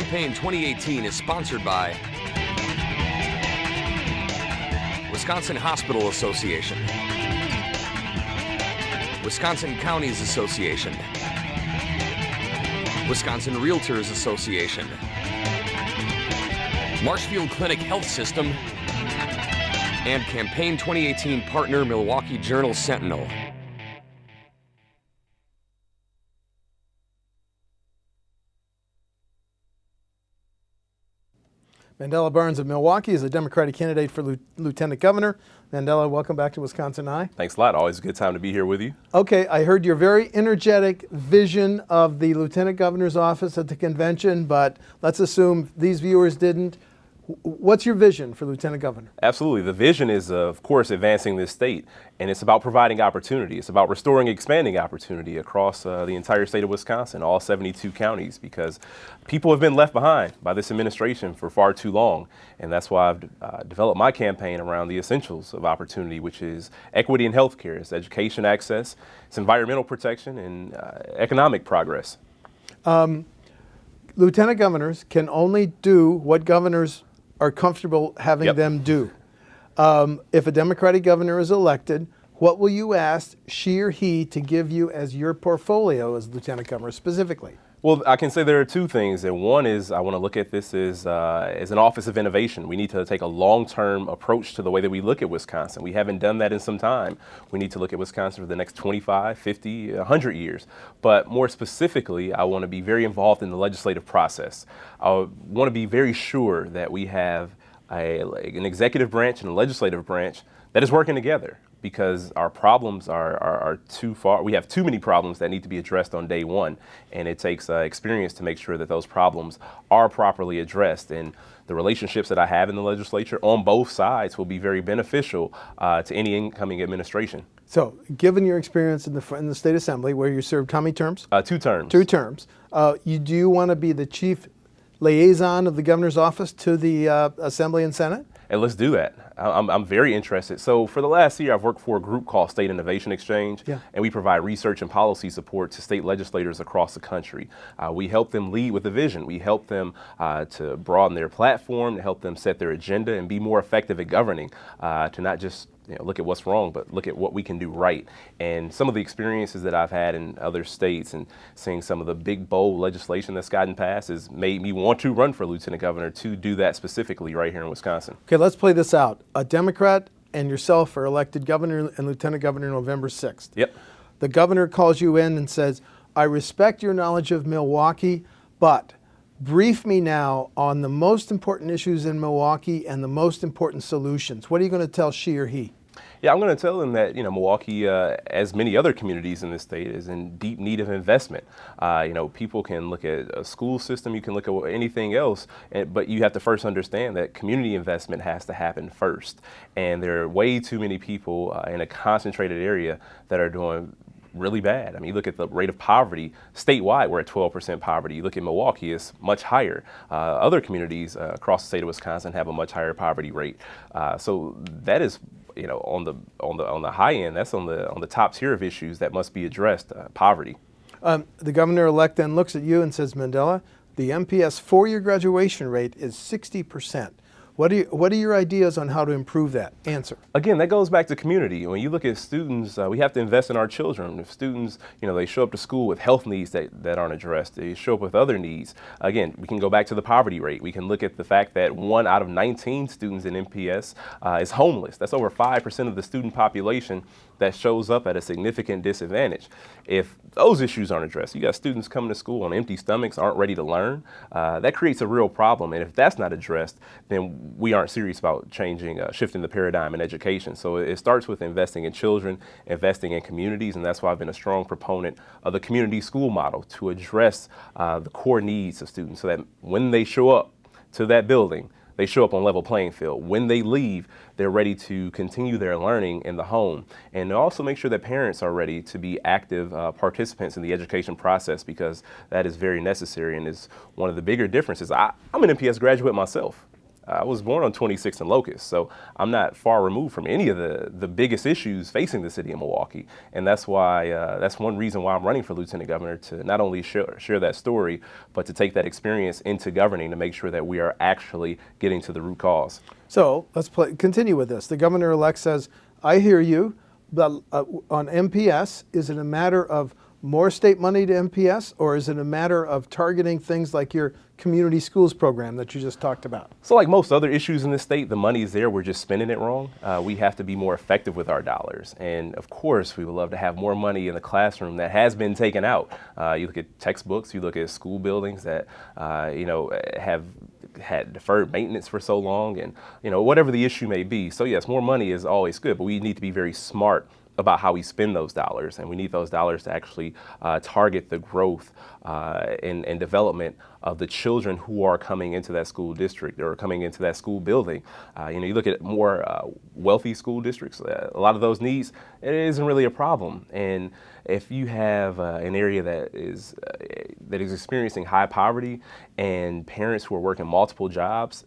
Campaign 2018 is sponsored by Wisconsin Hospital Association, Wisconsin Counties Association, Wisconsin Realtors Association, Marshfield Clinic Health System, and Campaign 2018 partner Milwaukee Journal Sentinel. Mandela Barnes of Milwaukee is a Democratic candidate for Lieutenant Governor. Mandela, welcome back to WisconsinEye. Thanks a lot. Always a good time to be here with you. Okay, I heard your very energetic vision of the Lieutenant Governor's office at the convention, but let's assume these viewers didn't. What's your vision for Lieutenant Governor? Absolutely. The vision is, of course, advancing this state, and it's about providing opportunity. It's about restoring, expanding opportunity across the entire state of Wisconsin, all 72 counties, because people have been left behind by this administration for far too long, and that's why I've developed my campaign around the essentials of opportunity, which is equity in healthcare, it's education access, it's environmental protection, and economic progress. Lieutenant governors can only do what governors are comfortable having them do. If a Democratic governor is elected, what will you ask she or he to give you as your portfolio as Lieutenant Governor specifically? Well, I can say there are two things, and one is I want to look at this as an office of innovation. We need to take a long-term approach to the way that we look at Wisconsin. We haven't done that in some time. We need to look at Wisconsin for the next 25, 50, 100 years. But more specifically, I want to be very involved in the legislative process. I want to be very sure that we have an executive branch and a legislative branch that is working together, because our problems are too far. We have too many problems that need to be addressed on day one, and it takes experience to make sure that those problems are properly addressed. And the relationships that I have in the legislature on both sides will be very beneficial to any incoming administration. So, given your experience in the State Assembly, where you served how many terms? 2 terms. 2 terms. Do you want to be the chief liaison of the governor's office to the Assembly and Senate? And let's do that. I'm very interested. So for the last year, I've worked for a group called State Innovation Exchange, and we provide research and policy support to state legislators across the country. We help them lead with a vision. We help them to broaden their platform, to help them set their agenda and be more effective at governing, to not just look at what's wrong, but look at what we can do right. And some of the experiences that I've had in other states and seeing some of the big, bold legislation that's gotten passed has made me want to run for Lieutenant Governor to do that specifically right here in Wisconsin. Okay, let's play this out. A Democrat and yourself are elected governor and lieutenant governor November 6th. Yep. The governor calls you in and says, I respect your knowledge of Milwaukee, but brief me now on the most important issues in Milwaukee and the most important solutions. What are you going to tell she or he? Yeah, I'm going to tell them that, Milwaukee, as many other communities in this state, is in deep need of investment. People can look at a school system, you can look at anything else, but you have to first understand that community investment has to happen first. And there are way too many people in a concentrated area that are doing really bad. I mean, you look at the rate of poverty statewide, we're at 12% poverty. You look at Milwaukee, it's much higher. Other communities across the state of Wisconsin have a much higher poverty rate. So that is, on the high end, that's on the top tier of issues that must be addressed. Poverty. The governor-elect then looks at you and says, Mandela, the MPS 4-year graduation rate is 60%. What are your ideas on how to improve that? Answer. Again, that goes back to community. When you look at students, we have to invest in our children. If students, they show up to school with health needs that aren't addressed, they show up with other needs. Again, we can go back to the poverty rate. We can look at the fact that 1 out of 19 students in MPS is homeless. That's over 5% of the student population that shows up at a significant disadvantage. If those issues aren't addressed, you got students coming to school on empty stomachs, aren't ready to learn, that creates a real problem. And if that's not addressed, then we aren't serious about changing, shifting the paradigm in education. So it starts with investing in children, investing in communities, and that's why I've been a strong proponent of the community school model to address the core needs of students so that when they show up to that building, they show up on level playing field. When they leave, they're ready to continue their learning in the home. And also make sure that parents are ready to be active participants in the education process, because that is very necessary and is one of the bigger differences. I'm an MPS graduate myself. I was born on 26th and Locust, so I'm not far removed from any of the biggest issues facing the city of Milwaukee. And that's why, that's one reason why I'm running for Lieutenant Governor, to not only share that story, but to take that experience into governing to make sure that we are actually getting to the root cause. So let's continue with this. The governor-elect says, I hear you, but on MPS, is it a matter of more state money to MPS, or is it a matter of targeting things like your community schools program that you just talked about? So like most other issues in the state, the money is there, we're just spending it wrong. We have to be more effective with our dollars. And of course, we would love to have more money in the classroom that has been taken out. You look at textbooks, you look at school buildings that, have had deferred maintenance for so long, and, whatever the issue may be. So yes, more money is always good, but we need to be very smart about how we spend those dollars, and we need those dollars to actually target the growth and development of the children who are coming into that school district or coming into that school building. You look at more wealthy school districts, a lot of those needs, it isn't really a problem. And if you have an area that is experiencing high poverty and parents who are working multiple jobs,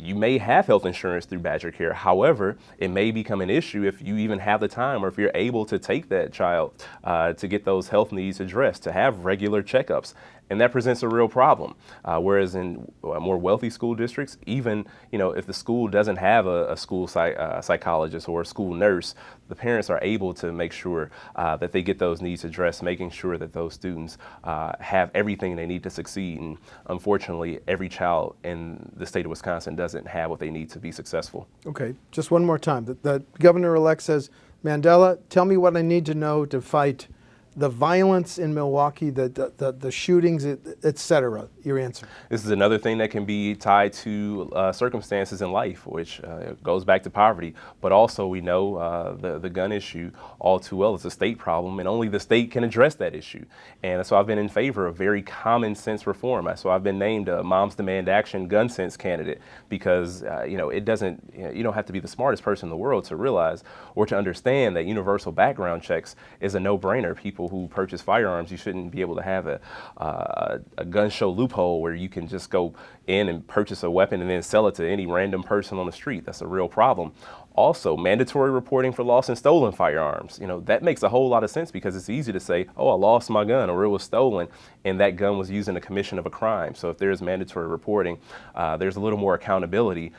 you may have health insurance through Badger Care. However, it may become an issue if you even have the time, or if you're able to take that child to get those health needs addressed, to have regular checkups. And that presents a real problem. Whereas in more wealthy school districts, even if the school doesn't have a school psychologist or a school nurse, the parents are able to make sure that they get those needs addressed, making sure that those students have everything they need to succeed. And unfortunately, every child in the state of Wisconsin doesn't have what they need to be successful. Okay, just one more time. The governor-elect says, Mandela, tell me what I need to know to fight the violence in Milwaukee, the shootings, et cetera. Your answer. This is another thing that can be tied to circumstances in life, which goes back to poverty. But also we know the gun issue all too well. It's a state problem, and only the state can address that issue. And so I've been in favor of very common sense reform. So I've been named a Moms Demand Action gun sense candidate because it doesn't. You don't have to be the smartest person in the world to realize or to understand that universal background checks is a no-brainer. People who purchase firearms, you shouldn't be able to have a gun show loophole where you can just go in and purchase a weapon and then sell it to any random person on the street. That's a real problem. Also, mandatory reporting for lost and stolen firearms. That makes a whole lot of sense because it's easy to say, oh, I lost my gun, or it was stolen, and that gun was used in the commission of a crime. So if there's mandatory reporting, there's a little more accountability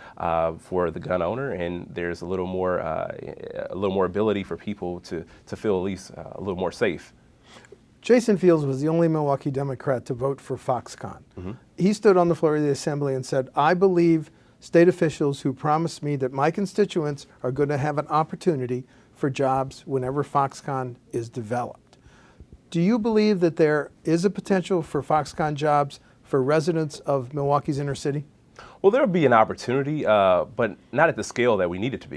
for the gun owner, and there's a little more ability for people to feel at least a little more safe. Jason Fields was the only Milwaukee Democrat to vote for Foxconn. Mm-hmm. He stood on the floor of the Assembly and said, I believe state officials who promised me that my constituents are going to have an opportunity for jobs whenever Foxconn is developed. Do you believe that there is a potential for Foxconn jobs for residents of Milwaukee's inner city? Well, there would be an opportunity, but not at the scale that we need it to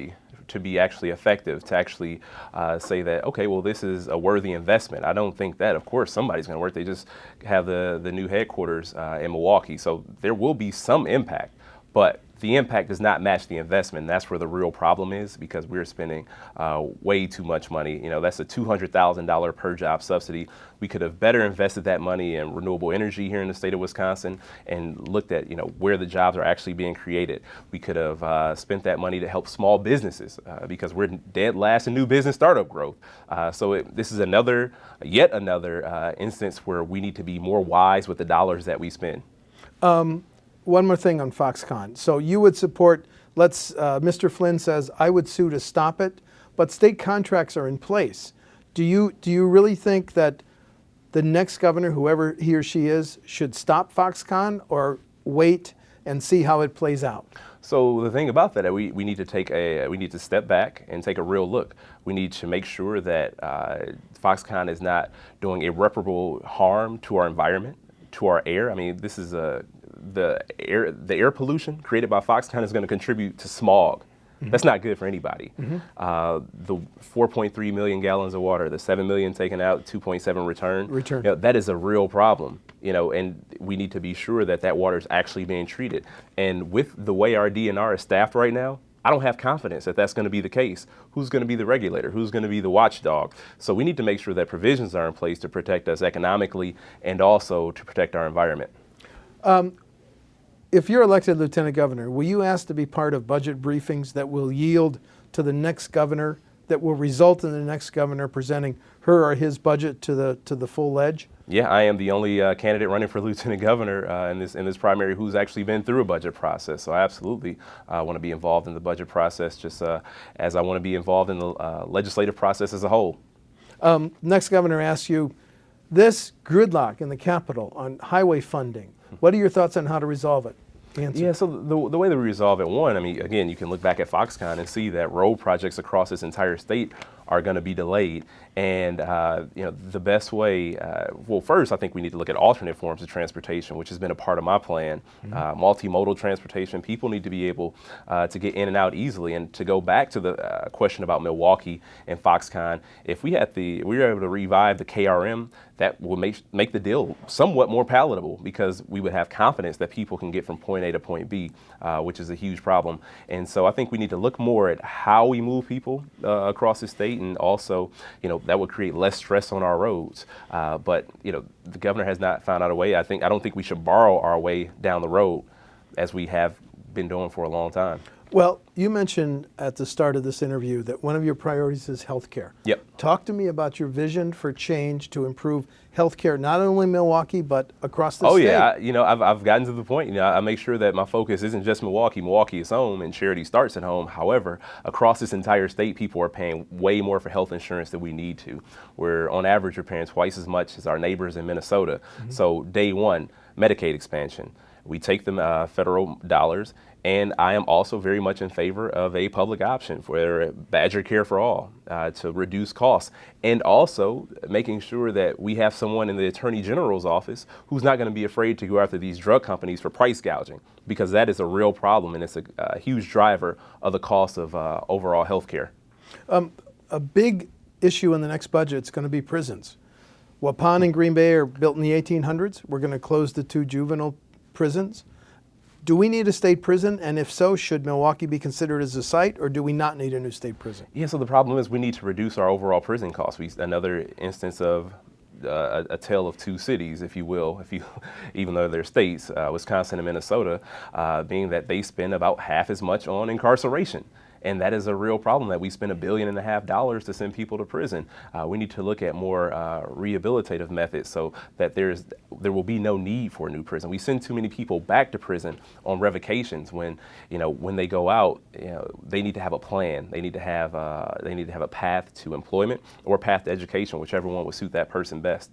be actually effective, to actually say that, okay, well, this is a worthy investment. I don't think that, of course, somebody's going to work. They just have the new headquarters in Milwaukee, so there will be some impact, but the impact does not match the investment. That's where the real problem is, because we're spending way too much money. That's a $200,000 per job subsidy. We could have better invested that money in renewable energy here in the state of Wisconsin and looked at where the jobs are actually being created. We could have spent that money to help small businesses because we're dead last in new business startup growth. This is yet another instance where we need to be more wise with the dollars that we spend. One more thing on Foxconn. So you would support, Mr. Flynn says, I would sue to stop it, but state contracts are in place. Do you really think that the next governor, whoever he or she is, should stop Foxconn or wait and see how it plays out? So the thing about that, we need to step back and take a real look. We need to make sure that Foxconn is not doing irreparable harm to our environment, to our air. I mean, this is the air pollution created by Foxconn is going to contribute to smog. Mm-hmm. That's not good for anybody. Mm-hmm. The 4.3 million gallons of water, the 7 million taken out, 2.7 return. That is a real problem. And we need to be sure that water is actually being treated. And with the way our DNR is staffed right now, I don't have confidence that that's going to be the case. Who's going to be the regulator? Who's going to be the watchdog? So we need to make sure that provisions are in place to protect us economically and also to protect our environment. if you're elected lieutenant governor, will you ask to be part of budget briefings that will yield to the next governor, that will result in the next governor presenting her or his budget to the full ledge? Yeah, I am the only candidate running for lieutenant governor in this primary who's actually been through a budget process. So I absolutely want to be involved in the budget process, just as I want to be involved in the legislative process as a whole. Next governor asks you, this gridlock in the Capitol on highway funding, what are your thoughts on how to resolve it? Answer. Yeah, so the way that we resolve it, one, I mean, again, you can look back at Foxconn and see that road projects across this entire state are going to be delayed. And, the best way, well, first, I think we need to look at alternate forms of transportation, which has been a part of my plan. Multimodal transportation, people need to be able to get in and out easily. And to go back to the question about Milwaukee and Foxconn, if we were able to revive the KRM, that will make the deal somewhat more palatable, because we would have confidence that people can get from point A to point B, which is a huge problem. And so I think we need to look more at how we move people across the state, and also, that would create less stress on our roads. But the governor has not found out a way. I don't think we should borrow our way down the road, as we have been doing for a long time. Well, you mentioned at the start of this interview that one of your priorities is healthcare. Yep. Talk to me about your vision for change to improve healthcare, not only in Milwaukee, but across the state. Oh yeah, I've gotten to the point, I make sure that my focus isn't just Milwaukee. Milwaukee is home and charity starts at home. However, across this entire state, people are paying way more for health insurance than we need to. We're on average, we're paying twice as much as our neighbors in Minnesota. So day one, Medicaid expansion. We take the federal dollars, and I am also very much in favor of a public option for Badger Care for All to reduce costs, and also making sure that we have someone in the Attorney General's office who's not going to be afraid to go after these drug companies for price gouging, because that is a real problem, and it's a huge driver of the cost of overall health care. A big issue in the next budget is going to be prisons. Waupun and Green Bay are built in the 1800s. We're going to close the 2 juvenile prisons. Do we need a state prison? And if so, should Milwaukee be considered as a site, or do we not need a new state prison? Yeah, so the problem is we need to reduce our overall prison costs. Another instance of a tale of 2 cities, if you will, even though they're states, Wisconsin and Minnesota, being that they spend about half as much on incarceration. And that is a real problem, that we spend $1.5 billion to send people to prison. We need to look at more rehabilitative methods, so that there will be no need for a new prison. We send too many people back to prison on revocations when they go out, they need to have a plan. They need to have a path to employment or a path to education, whichever one would suit that person best.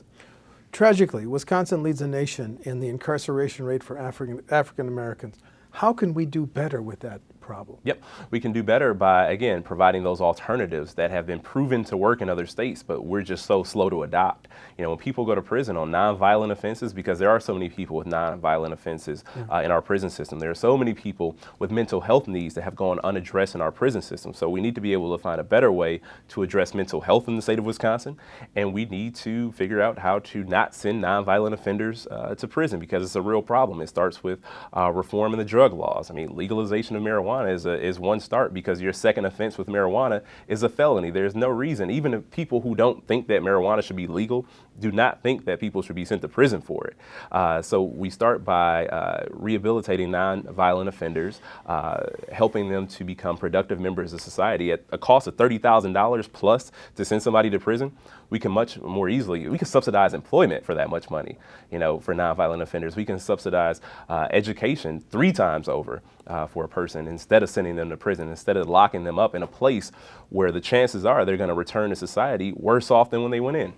Tragically, Wisconsin leads the nation in the incarceration rate for African Americans. How can we do better with that problem? Yep, we can do better by, again, providing those alternatives that have been proven to work in other states, but we're just so slow to adopt. When people go to prison on nonviolent offenses, because there are so many people with nonviolent offenses in our prison system, there are so many people with mental health needs that have gone unaddressed in our prison system. So we need to be able to find a better way to address mental health in the state of Wisconsin, and we need to figure out how to not send nonviolent offenders to prison, because it's a real problem. It starts with reform in the drug laws. I mean, legalization of marijuana is one start, because your second offense with marijuana is a felony. There's no reason, even if people who don't think that marijuana should be legal do not think that people should be sent to prison for it. So we start by rehabilitating nonviolent offenders, helping them to become productive members of society at a cost of $30,000 plus to send somebody to prison. We can much more easily, we can subsidize employment for that much money, for nonviolent offenders. We can subsidize education 3 times over for a person, instead of sending them to prison, instead of locking them up in a place where the chances are they're going to return to society worse off than when they went in.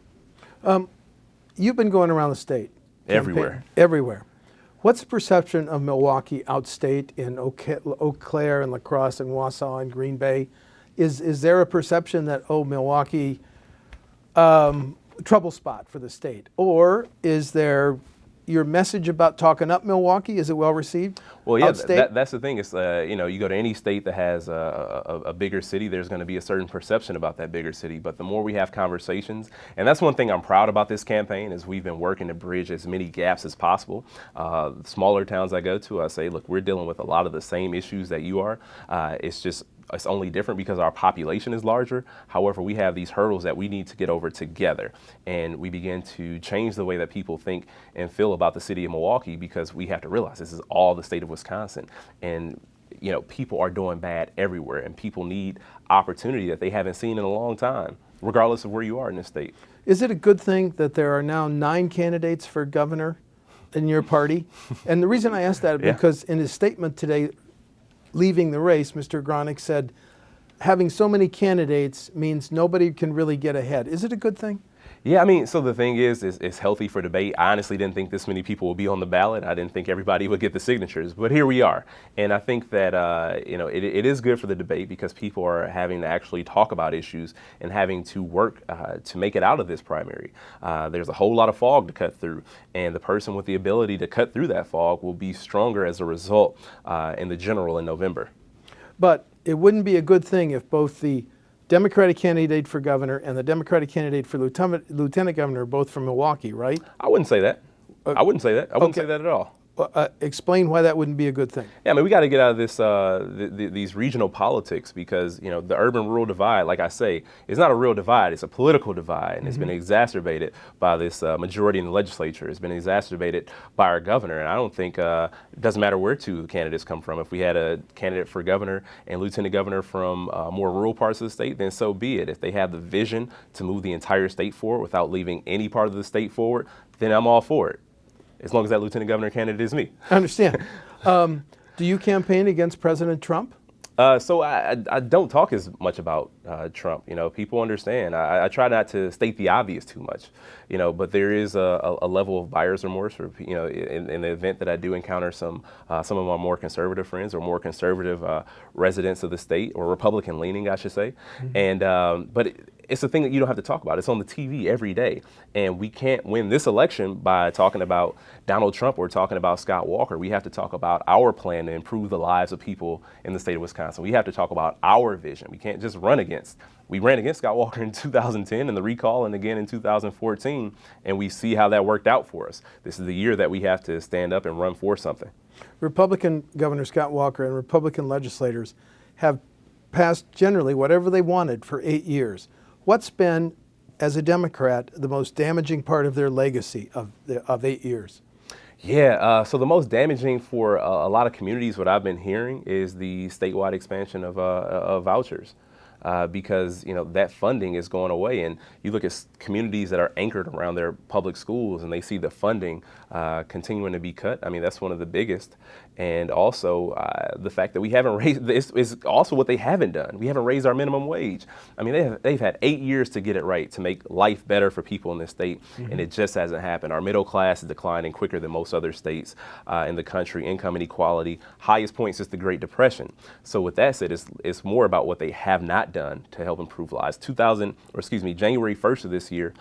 You've been going around the state. Everywhere. Everywhere. What's the perception of Milwaukee outstate in Eau Claire and La Crosse and Wausau and Green Bay? Is there a perception that, Milwaukee, trouble spot for the state? Or is there your message about talking up Milwaukee? Is it well received? Well, yeah, that's the thing. It's you go to any state that has a bigger city, there's going to be a certain perception about that bigger city. But the more we have conversations, and that's one thing I'm proud about this campaign, is we've been working to bridge as many gaps as possible. Smaller towns I go to, I say, look, we're dealing with a lot of the same issues that you are. It's just it's only different because our population is larger. However, we have these hurdles that we need to get over together. And we begin to change the way that people think and feel about the city of Milwaukee, because we have to realize this is all the state of Wisconsin. And people are doing bad everywhere, and people need opportunity that they haven't seen in a long time, regardless of where you are in this state. Is it a good thing that there are now 9 candidates for governor in your party? And the reason I ask that is because in his statement today, leaving the race, Mr. Gronick said, having so many candidates means nobody can really get ahead. Is it a good thing? Yeah, I mean, so the thing is it's healthy for debate. I honestly didn't think this many people would be on the ballot. I didn't think everybody would get the signatures, but here we are. And I think that, it is good for the debate, because people are having to actually talk about issues and having to work to make it out of this primary. There's a whole lot of fog to cut through, and the person with the ability to cut through that fog will be stronger as a result in the general in November. But it wouldn't be a good thing if both the Democratic candidate for governor and the Democratic candidate for lieutenant governor are both from Milwaukee, right? I wouldn't say that. I wouldn't say that. I wouldn't say that at all. Explain why that wouldn't be a good thing. Yeah, I mean, we got to get out of this these regional politics, because the urban-rural divide, like I say, is not a real divide. It's a political divide, and it's been exacerbated by this majority in the legislature. It's been exacerbated by our governor, and I don't think it doesn't matter where 2 candidates come from. If we had a candidate for governor and lieutenant governor from more rural parts of the state, then so be it. If they have the vision to move the entire state forward without leaving any part of the state forward, then I'm all for it, as long as that lieutenant governor candidate is me. I understand. Do you campaign against President Trump? So I don't talk as much about Trump. People understand. I try not to state the obvious too much, but there is a level of buyer's remorse for, in the event that I do encounter some of my more conservative friends or more conservative residents of the state, or Republican leaning, I should say. And but it's a thing that you don't have to talk about. It's on the TV every day. And we can't win this election by talking about Donald Trump or talking about Scott Walker. We have to talk about our plan to improve the lives of people in the state of Wisconsin. We have to talk about our vision. We can't just run against. We ran against Scott Walker in 2010 in the recall, and again in 2014, and we see how that worked out for us. This is the year that we have to stand up and run for something. Republican Governor Scott Walker and Republican legislators have passed generally whatever they wanted for 8 years. What's been, as a Democrat, the most damaging part of their legacy of 8 years? Yeah, so the most damaging for a lot of communities, what I've been hearing, is the statewide expansion of vouchers. Because that funding is going away, and you look at communities that are anchored around their public schools, and they see the funding continuing to be cut. I mean, that's one of the biggest. And also the fact that we haven't raised this is also what they haven't done. We haven't raised our minimum wage. I mean, they've had 8 years to get it right, to make life better for people in this state, and it just hasn't happened. Our middle class is declining quicker than most other states in the country. Income inequality, highest point since the Great Depression. So with that said, it's more about what they have not done to help improve lives. January 1st of this year,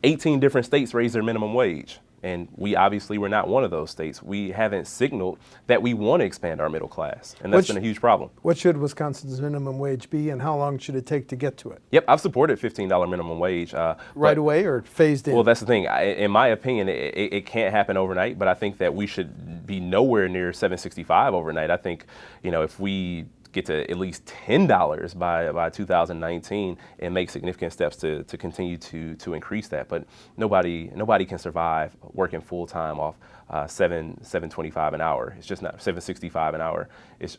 18 different states raised their minimum wage. And we obviously were not one of those states. We haven't signaled that we want to expand our middle class, and that's been a huge problem. What should Wisconsin's minimum wage be, and how long should it take to get to it? Yep, I've supported $15 minimum wage. Right away or phased in? Well, that's the thing. In my opinion, it can't happen overnight, but I think that we should be nowhere near $7.65 overnight. I think, if we get to at least $10 by 2019 and make significant steps to continue to increase that. But nobody can survive working full time off $7.25 an hour. It's just not $7.65 an hour.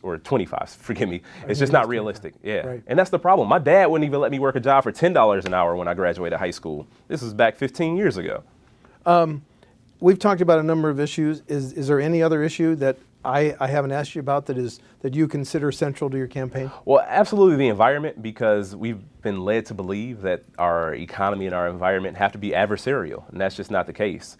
Or 25. Forgive me. It's just not realistic. Yeah, right. And that's the problem. My dad wouldn't even let me work a job for $10 an hour when I graduated high school. This was back 15 years ago. We've talked about a number of issues. Is there any other issue that I haven't asked you about that you consider central to your campaign? Well, absolutely the environment, because we've been led to believe that our economy and our environment have to be adversarial, and that's just not the case.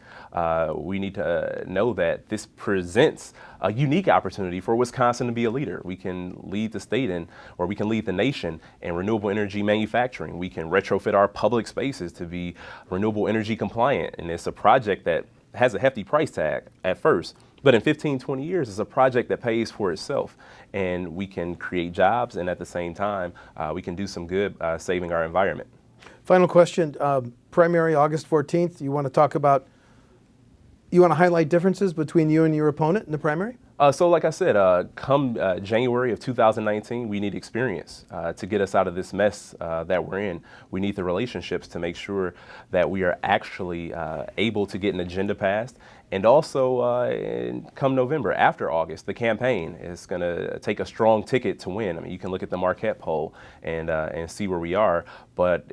We need to know that this presents a unique opportunity for Wisconsin to be a leader. We can lead the state or we can lead the nation in renewable energy manufacturing. We can retrofit our public spaces to be renewable energy compliant, and it's a project that has a hefty price tag at first. But in 15, 20 years, it's a project that pays for itself, and we can create jobs, and at the same time, we can do some good saving our environment. Final question, primary August 14th, you want to talk about You want to highlight differences between you and your opponent in the primary? So like I said, come January of 2019, we need experience to get us out of this mess that we're in. We need the relationships to make sure that we are actually able to get an agenda passed. And also, come November, after August, the campaign is going to take a strong ticket to win. I mean, you can look at the Marquette poll and see where we are, but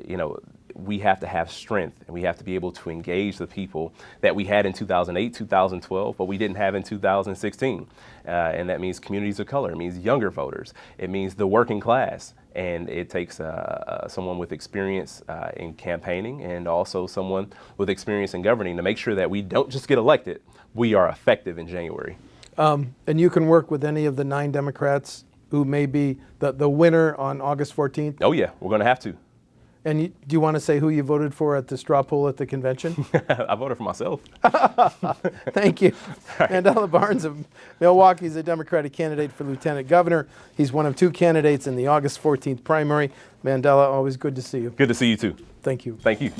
we have to have strength, and we have to be able to engage the people that we had in 2008, 2012, but we didn't have in 2016. And that means communities of color. It means younger voters. It means the working class. And it takes someone with experience in campaigning and also someone with experience in governing to make sure that we don't just get elected, we are effective in January. And you can work with any of the 9 Democrats who may be the winner on August 14th? Oh yeah, we're going to have to. And do you want to say who you voted for at the straw poll at the convention? I voted for myself. Thank you. Right. Mandela Barnes of Milwaukee is a Democratic candidate for lieutenant governor. He's one of 2 candidates in the August 14th primary. Mandela, always good to see you. Good to see you too. Thank you. Thank you.